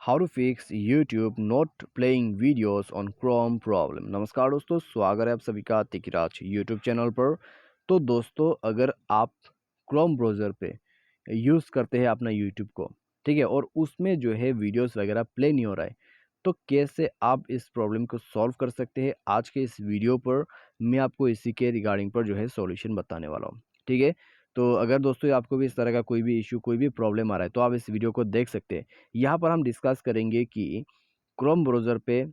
How to fix YouTube not playing videos on Chrome problem. नमस्कार दोस्तों, स्वागत है आप सभी का तिकराज यूट्यूब चैनल पर। तो दोस्तों, अगर आप क्रोम ब्राउज़र पे यूज़ करते हैं अपना यूट्यूब को, ठीक है, और उसमें जो है वीडियोस वगैरह प्ले नहीं हो रहा है, तो कैसे आप इस प्रॉब्लम को सॉल्व कर सकते हैं, आज के इस वीडियो पर मैं आपको इसी के रिगार्डिंग पर जो है सॉल्यूशन बताने वाला हूँ। ठीक है, तो अगर दोस्तों आपको भी इस तरह का कोई भी इशू, कोई भी प्रॉब्लम आ रहा है, तो आप इस वीडियो को देख सकते हैं। यहाँ पर हम डिस्कस करेंगे कि क्रोम ब्राउज़र पे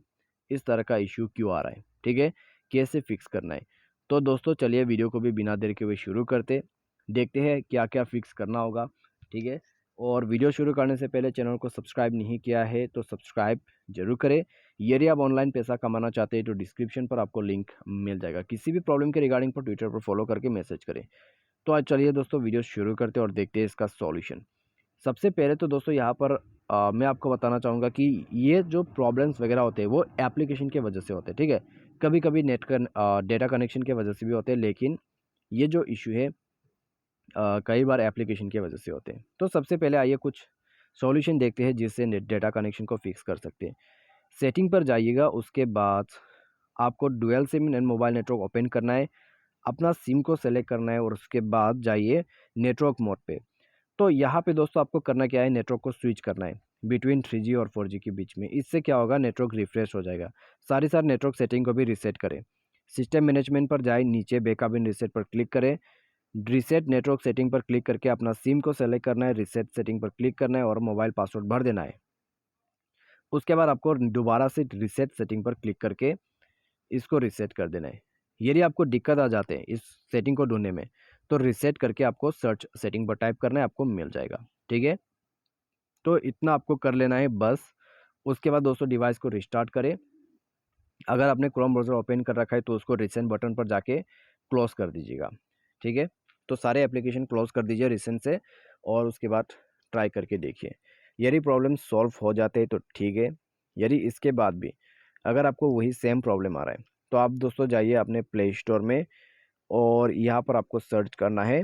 इस तरह का इशू क्यों आ रहा है, ठीक है? कैसे फिक्स करना है? तो दोस्तों चलिए वीडियो को भी बिना देर के हुए शुरू करते, देखते हैं क्या-क्या फिक्स करना होगा, ठीक है? और वीडियो शुरू करने से पहले चैनल को सब्सक्राइब नहीं किया है तो सब्सक्राइब ज़रूर करें। यदि आप ऑनलाइन पैसा कमाना चाहते हैं तो डिस्क्रिप्शन पर आपको लिंक मिल जाएगा। किसी भी प्रॉब्लम के रिगार्डिंग पर ट्विटर पर फॉलो करके मैसेज करें। तो आज चलिए दोस्तों वीडियो शुरू करते हैं और देखते हैं इसका सॉल्यूशन। सबसे पहले तो दोस्तों यहाँ पर मैं आपको बताना चाहूँगा कि ये जो प्रॉब्लम्स वगैरह होते हैं वो एप्लीकेशन की वजह से होते हैं, ठीक है? कभी-कभी डेटा कनेक्शन की वजह से भी होते हैं, लेकिन ये जो इश्यू है कई बार एप्लीकेशन की वजह से होते हैं। तो सबसे पहले आइए कुछ सॉल्यूशन देखते हैं जिससे नेट डेटा कनेक्शन को फिक्स कर सकते हैं। सेटिंग पर जाइएगा, उसके बाद आपको dual SIM and mobile network open करना है, अपना सिम को सेलेक्ट करना है और उसके बाद जाइए नेटवर्क मोड पे। तो यहाँ पे दोस्तों आपको करना क्या है, नेटवर्क को स्विच करना है बिटवीन 3G और 4G के बीच में। इससे क्या होगा, नेटवर्क रिफ्रेश हो जाएगा। सारी नेटवर्क सेटिंग को भी रीसेट करें। सिस्टम मैनेजमेंट पर जाए, नीचे बैकअप एंड रीसेट पर क्लिक करें। रीसेट नेटवर्क सेटिंग पर क्लिक करके अपना सिम को सेलेक्ट करना है, रीसेट सेटिंग पर क्लिक करना है और मोबाइल पासवर्ड भर देना है। उसके बाद आपको दोबारा से रीसेट सेटिंग पर क्लिक करके इसको रीसेट कर देना है। यदि आपको दिक्कत आ जाते हैं इस सेटिंग को ढूँढने में, तो रीसेट करके आपको सर्च सेटिंग पर टाइप करना है, आपको मिल जाएगा। ठीक है? तो इतना आपको कर लेना है बस। उसके बाद दोस्तों डिवाइस को रिस्टार्ट करें। अगर आपने क्रोम ब्राउज़र ओपन कर रखा है तो उसको रिसेंट बटन पर जाके क्लोज़ कर दीजिएगा। ठीक है? तो सारे एप्लीकेशन क्लोज़ कर दीजिए रिसेंट से और उसके बाद ट्राई करके देखिए। यदि प्रॉब्लम सॉल्व हो जाते हैं तो ठीक है। यदि इसके बाद भी अगर आपको वही सेम प्रॉब्लम आ रहा है, तो आप दोस्तों जाइए अपने प्ले स्टोर में और यहाँ पर आपको सर्च करना है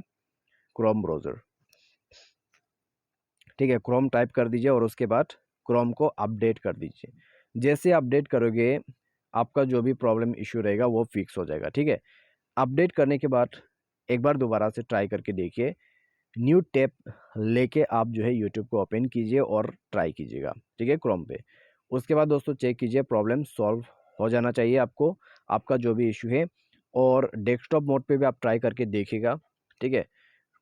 क्रोम ब्राउज़र। ठीक है, क्रोम टाइप कर दीजिए और उसके बाद क्रोम को अपडेट कर दीजिए। जैसे अपडेट करोगे, आपका जो भी प्रॉब्लम इश्यू रहेगा वो फिक्स हो जाएगा, ठीक है? अपडेट करने के बाद एक बार दोबारा से ट्राई करके देखिए। न्यू टैब लेके आप जो है यूट्यूब को ओपन कीजिए और ट्राई कीजिएगा, ठीक है, क्रोम पे। उसके बाद दोस्तों चेक कीजिए, प्रॉब्लम सॉल्व हो जाना चाहिए आपको, आपका जो भी इश्यू है। और डेस्कटॉप मोड पे भी आप ट्राई करके देखिएगा, ठीक है?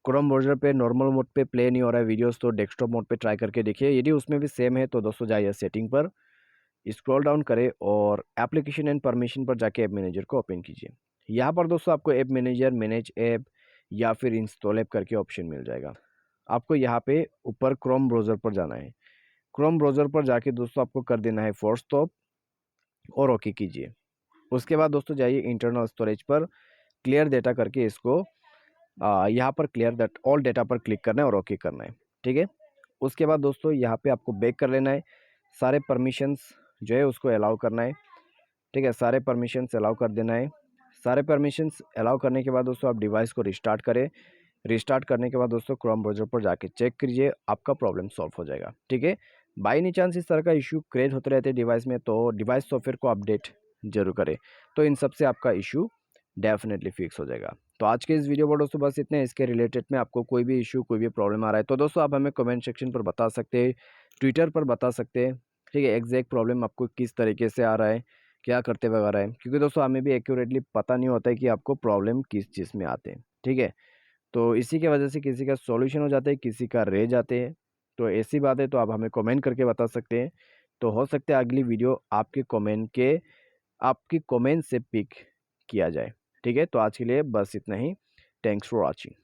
क्रोम ब्राउज़र पे नॉर्मल मोड पे प्ले नहीं हो रहा है वीडियोस, तो डेस्कटॉप मोड पे ट्राई करके देखिए। यदि उसमें भी सेम है तो दोस्तों जाइए सेटिंग पर, स्क्रॉल डाउन करें और एप्लीकेशन एंड परमिशन पर जाके ऐप मैनेजर को ओपन कीजिए। यहाँ पर दोस्तों आपको ऐप मैनेजर, मैनेज ऐप या फिर इंस्टॉल ऐप करके ऑप्शन मिल जाएगा। आपको यहाँ पे ऊपर क्रोम ब्राउज़र पर जाना है। क्रोम ब्राउज़र पर जाके दोस्तों आपको कर देना है फोर्स स्टॉप और ओके कीजिए। उसके बाद दोस्तों जाइए इंटरनल स्टोरेज पर, क्लियर डेटा करके इसको यहाँ पर क्लियर दैट ऑल डेटा पर क्लिक करना है और ओके करना है, ठीक है? उसके बाद दोस्तों यहाँ पे आपको बैक कर लेना है, सारे परमिशंस जो है उसको अलाउ करना है, ठीक है? सारे परमिशंस अलाउ कर देना है। सारे परमिशंस अलाउ करने के बाद दोस्तों आप डिवाइस को रिस्टार्ट करें। रिस्टार्ट करने के बाद दोस्तों क्रोम ब्राउज़र पर जाके चेक कीजिए, आपका प्रॉब्लम सॉल्व हो जाएगा, ठीक है? बाय एनी चांस इस तरह का इश्यू क्रिएट होते रहते हैं डिवाइस में, तो डिवाइस सॉफ्टवेयर को अपडेट ज़रूर करें। तो इन सब से आपका इश्यू डेफ़िनेटली फिक्स हो जाएगा। तो आज के इस वीडियो पर दोस्तों बस इतने। इसके रिलेटेड में आपको कोई भी इश्यू, कोई भी प्रॉब्लम आ रहा है तो दोस्तों आप हमें कमेंट सेक्शन पर बता सकते हैं, ट्विटर पर बता सकते हैं, ठीक है? एग्जैक्ट प्रॉब्लम आपको किस तरीके से आ रहा है, क्या करते वगैरह है, क्योंकि दोस्तों हमें भी एक्यूरेटली पता नहीं होता है कि आपको प्रॉब्लम किस चीज़ में आते हैं, ठीक है? तो इसी की वजह से किसी का सॉल्यूशन हो जाता है, किसी का रह जाते हैं। तो ऐसी बात है तो आप हमें कमेंट करके बता सकते हैं। तो हो सकता है अगली वीडियो आपकी कमेंट से पिक किया जाए, ठीक है? तो आज के लिए बस इतना ही। Thanks for watching.